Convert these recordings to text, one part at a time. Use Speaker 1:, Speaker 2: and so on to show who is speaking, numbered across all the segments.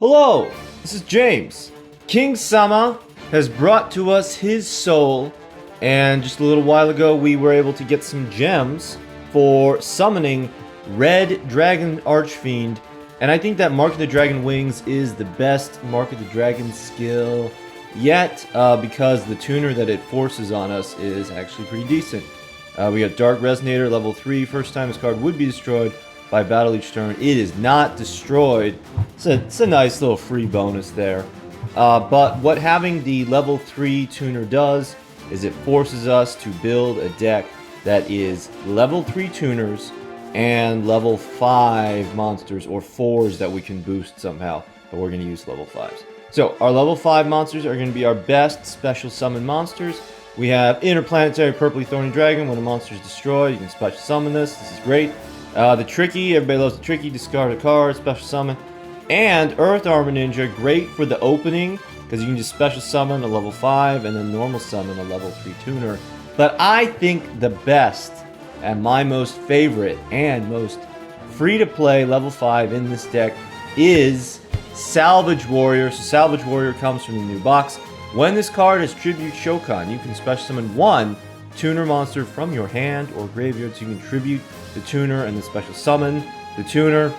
Speaker 1: Hello, this is James. King Sama has brought to us his soul, and just a little while ago we were able to get some gems for summoning Red Dragon Archfiend, and I think that Mark of the Dragon Wings is the best Mark of the Dragon skill yet, because the tuner that it forces on us is actually pretty decent. We got Dark Resonator, level 3, first time this card would be destroyed by battle each turn. It is not destroyed. It's a nice little free bonus there. But what having the level 3 tuner does is it forces us to build a deck that is level 3 tuners and level 5 monsters or 4s that we can boost somehow, but we're going to use level 5s. So our level 5 monsters are going to be our best special summon monsters. We have Interplanetarypurplythorny Dragon. When a monster is destroyed, you can special summon this. This is great. The Tricky, everybody loves the Tricky, discard a card, special summon. And Earth Armor Ninja, great for the opening, because you can just special summon a level 5 and then normal summon a level 3 tuner. But I think the best and my most favorite and most free-to-play level 5 in this deck is Salvage Warrior. So Salvage Warrior comes from the new box. When this card is Tribute Shokan, you can special summon one tuner monster from your hand or graveyard, so you can tribute the tuner and then special summon the tuner,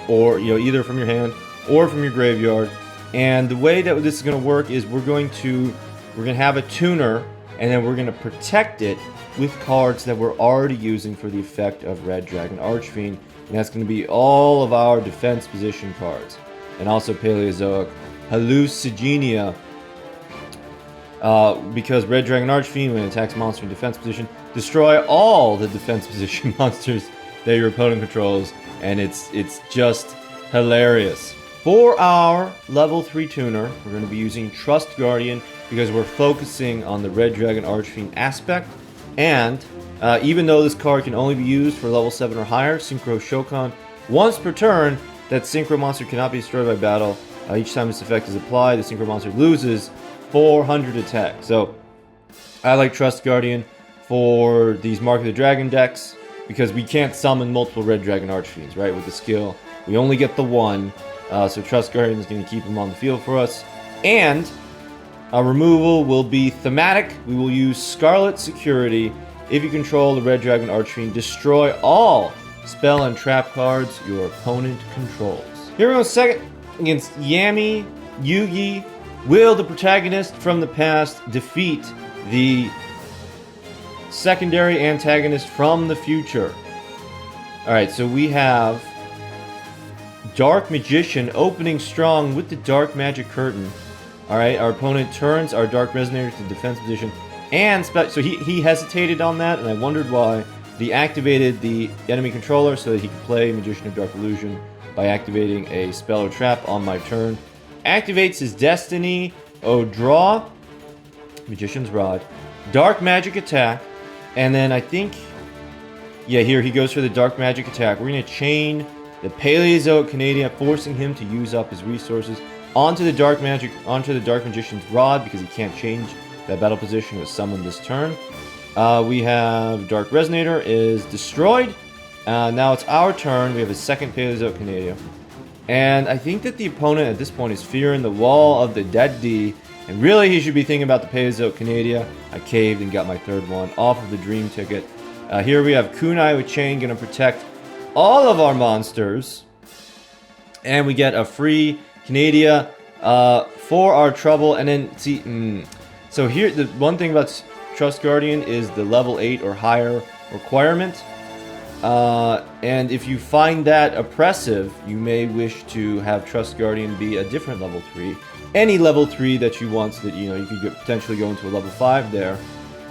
Speaker 1: or either from your hand or from your graveyard. And the way that this is going to work is we're going to have a tuner, and then we're going to protect it with cards that we're already using for the effect of Red Dragon Archfiend, and that's going to be all of our defense position cards, and also Palezoic Hallucigenia. Because Red Dragon Archfiend, when it attacks a monster in defense position, destroy all the defense position monsters that your opponent controls, and it's just hilarious. For our level 3 tuner, we're going to be using Trust Guardian because we're focusing on the Red Dragon Archfiend aspect, and even though this card can only be used for level 7 or higher, Synchro Shokan, once per turn, that Synchro monster cannot be destroyed by battle. Each time this effect is applied, the Synchro monster loses 400 attack. So I like Trust Guardian for these Mark of the Dragon decks because we can't summon multiple Red Dragon Archfiends, right? With the skill, we only get the one. So Trust Guardian is going to keep them on the field for us. And our removal will be thematic. We will use Scarlet Security. If you control the Red Dragon Archfiend, destroy all spell and trap cards your opponent controls. Here we go, second against Yami, Yugi. Will the protagonist from the past defeat the secondary antagonist from the future? Alright, so we have Dark Magician opening strong with the Dark Magic Curtain. Alright, our opponent turns our Dark Resonator to defense position. And so he hesitated on that, and I wondered why. He activated the enemy controller so that he could play Magician of Dark Illusion by activating a spell or trap on my turn. Activates his Destiny, draw, Magician's Rod, Dark Magic Attack, and then I think, here he goes for the Dark Magic Attack. We're going to chain the Palezoic Canadia, forcing him to use up his resources onto the Dark Magician's Rod, because he can't change that battle position was summoned this turn. We have Dark Resonator is destroyed. Now it's our turn. We have a second Palezoic Canadia. And I think that the opponent at this point is fearing the Wall of the Dead, and really he should be thinking about the Palezoic Canadia. I caved and got my third one off of the Dream Ticket. Here we have Kunai with Chain, going to protect all of our monsters. And we get a free Canadia for our trouble. And then, so here, the one thing about Trust Guardian is the level 8 or higher requirement. And if you find that oppressive, you may wish to have Trust Guardian be a different level 3. Any level 3 that you want, so that you could potentially go into a level 5 there.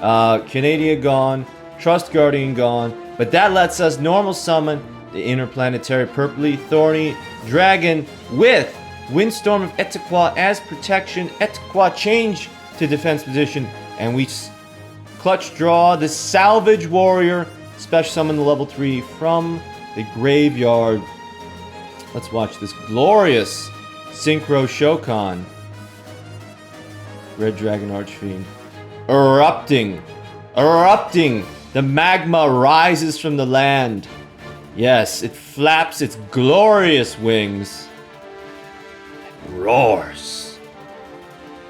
Speaker 1: Canadia gone, Trust Guardian gone, but that lets us normal summon the Interplanetarypurplythorny Dragon with Windstorm of Etiqua as protection. Etiqua change to defense position, and we clutch draw the Salvage Warrior. Special summon the level 3 from the graveyard. Let's watch this glorious Synchro Shokan. Red Dragon Archfiend. Erupting. The magma rises from the land. Yes, it flaps its glorious wings. roars.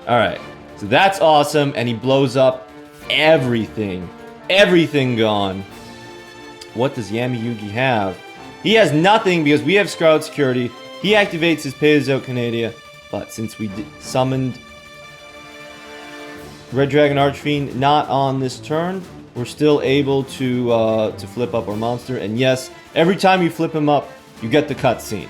Speaker 1: Alright, so that's awesome, and he blows up everything. Everything gone. What does Yami Yugi have? He has nothing because we have Scarlet Security. He activates his Palezoic Canadia, but since we summoned Red Dragon Archfiend not on this turn, we're still able to flip up our monster. And yes, every time you flip him up, you get the cutscene.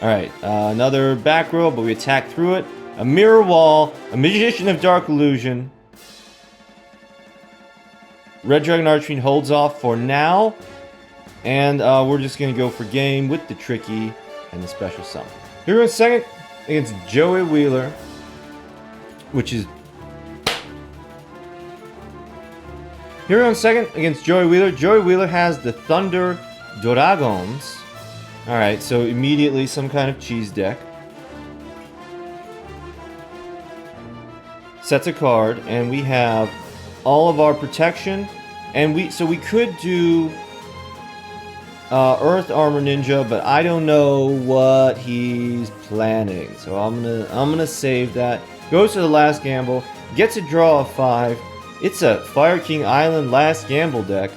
Speaker 1: Alright, another back row, but we attack through it. A Mirror Wall, a Magician of Dark Illusion. Red Dragon Archfiend holds off for now. And we're just going to go for game with the Tricky and the Special Summon. Here in second against Joey Wheeler, which is... Here on second against Joey Wheeler. Joey Wheeler has the Thunder Dragons. Alright, so immediately some kind of cheese deck. Sets a card, and we have all of our protection. And we could do Earth Armor Ninja, but I don't know what he's planning. So I'm gonna save that. Goes to the last gamble, gets a draw of 5. It's a Fire King Island last gamble deck.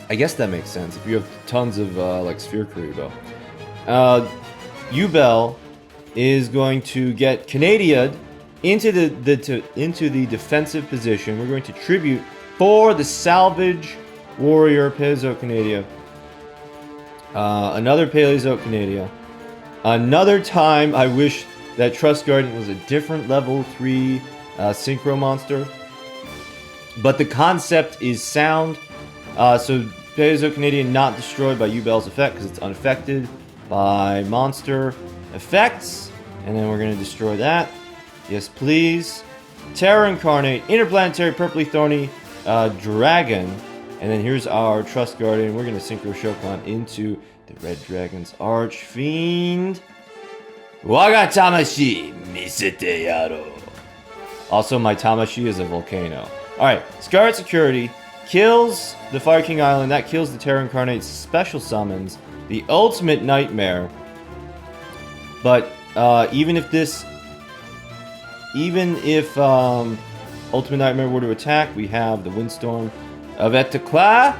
Speaker 1: I guess that makes sense if you have tons of like Sphere Karibo. Ubel is going to get Canadia'd into the defensive position. We're going to tribute for the Salvage Warrior Palezoic Canadia. Another Palezoic Canadia. Another time I wish that Trust Guardian was a different level 3 Synchro monster. But the concept is sound. So Palezoic Canadia not destroyed by Ubel's effect because it's unaffected by monster effects. And then we're going to destroy that. Yes, please. Terra Incarnate, Interplanetarypurplythorny Dragon. And then here's our Trust Guardian. We're going to Synchro Shokan into the Red Dragon's Archfiend. Waga Tamashi Misete Yaro. Also, my Tamashi is a volcano. Alright, Scarlet Security kills the Fire King Island. That kills the Terra Incarnate special summons. The Ultimate Nightmare. But even if Ultimate Nightmare were to attack, we have the Windstorm of Etekla.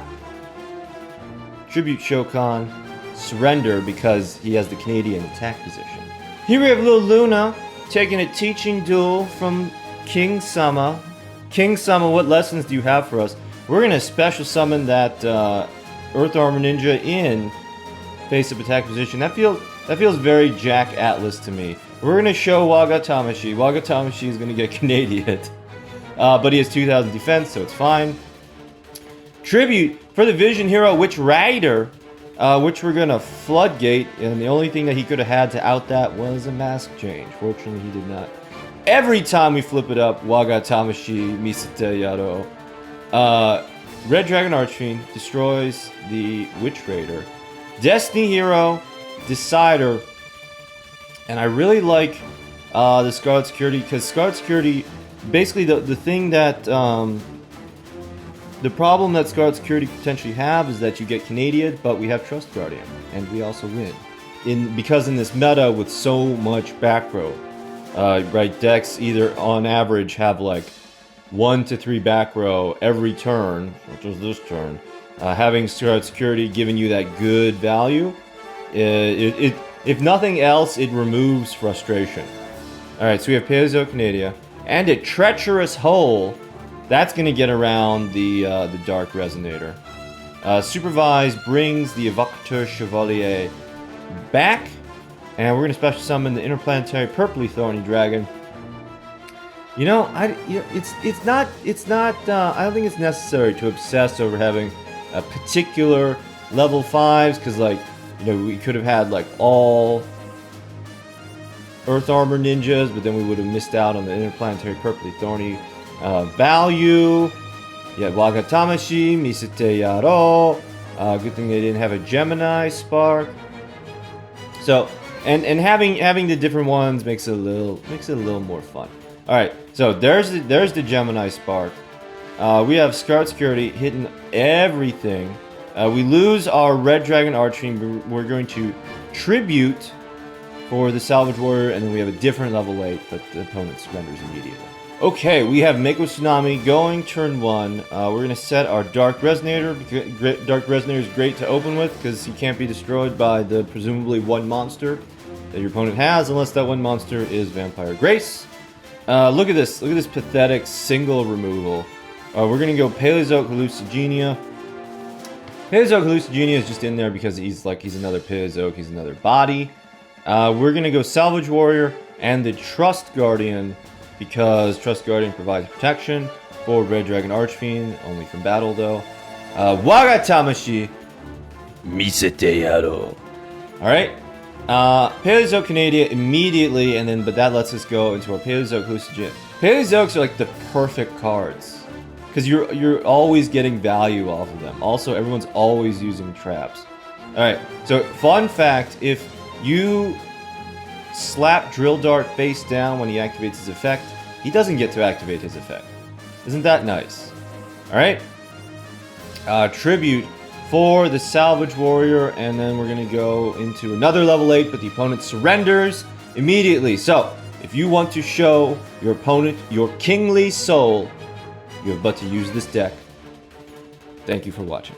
Speaker 1: Tribute Shokan. Surrender because he has the Canadian attack position. Here we have Lil Luna taking a teaching duel from King Sama. King Sama, what lessons do you have for us? We're going to special summon that Earth Armor Ninja in face-up attack position. That feels very Jack Atlas to me. We're going to show Waga Tamashi. Waga Tamashi is going to get Canadian. But he has 2,000 defense, so it's fine. Tribute for the Vision Hero Witch Rider, which we're going to Floodgate. And the only thing that he could have had to out that was a mask change. Fortunately, he did not. Every time we flip it up, Waga Tamashi Misete Yaro. Red Dragon Archfiend destroys the Witch Raider. Destiny Hero, Decider. And I really like the Scarlet Security, because Scarlet Security, basically the thing that, the problem that Scarlet Security potentially have is that you get Canadian, but we have Trust Guardian, and we also win. Because in this meta with so much back row, right, decks either on average have like 1 to 3 back row every turn, which is this turn. Having Scarlet Security giving you that good value, if nothing else, it removes frustration. Alright, so we have Palezoic Canadia, and a Treacherous Hole. That's going to get around the Dark Resonator. Supervise brings the Evocateur Chevalier back, and we're going to special summon the Interplanetarypurplythorny Dragon. You know, it's not. I don't think it's necessary to obsess over having a particular level 5s, because, like, you know, we could have had like all Earth Armor Ninjas, but then we would have missed out on the Interplanetarypurplythorny value. Yeah, Waga Tamashi, Misete Yaro. Good thing they didn't have a Gemini Spark. So, and having the different ones makes it a little more fun. All right, so there's the Gemini Spark. We have Scarlet Security hitting everything. We lose our Red Dragon Archfiend. We're going to tribute for the Salvage Warrior, and then we have a different level 8, but the opponent surrenders immediately. Okay, we have Mako Tsunami going turn 1. We're going to set our Dark Resonator. Dark Resonator is great to open with because he can't be destroyed by the presumably one monster that your opponent has, unless that one monster is Vampire Grace. Look at this. Look at this pathetic single removal. We're going to go Palezoic Hallucigenia. Palezoic Hallucigenia is just in there because he's another Palezoic, he's another body. We're going to go Salvage Warrior and the Trust Guardian, because Trust Guardian provides protection for Red Dragon Archfiend, only from battle though. Waga Tamashi Misete Yaro. Alright. Palezoic Canadia immediately, but that lets us go into our Palezoic Hallucigenia. Palezoics are like the perfect cards, because you're always getting value off of them. Also, everyone's always using traps. Alright, so fun fact, if you slap Drill Dart face down when he activates his effect, he doesn't get to activate his effect. Isn't that nice? Alright. Tribute for the Salvage Warrior, and then we're going to go into another level 8, but the opponent surrenders immediately. So, if you want to show your opponent your kingly soul, you have but to use this deck. Thank you for watching.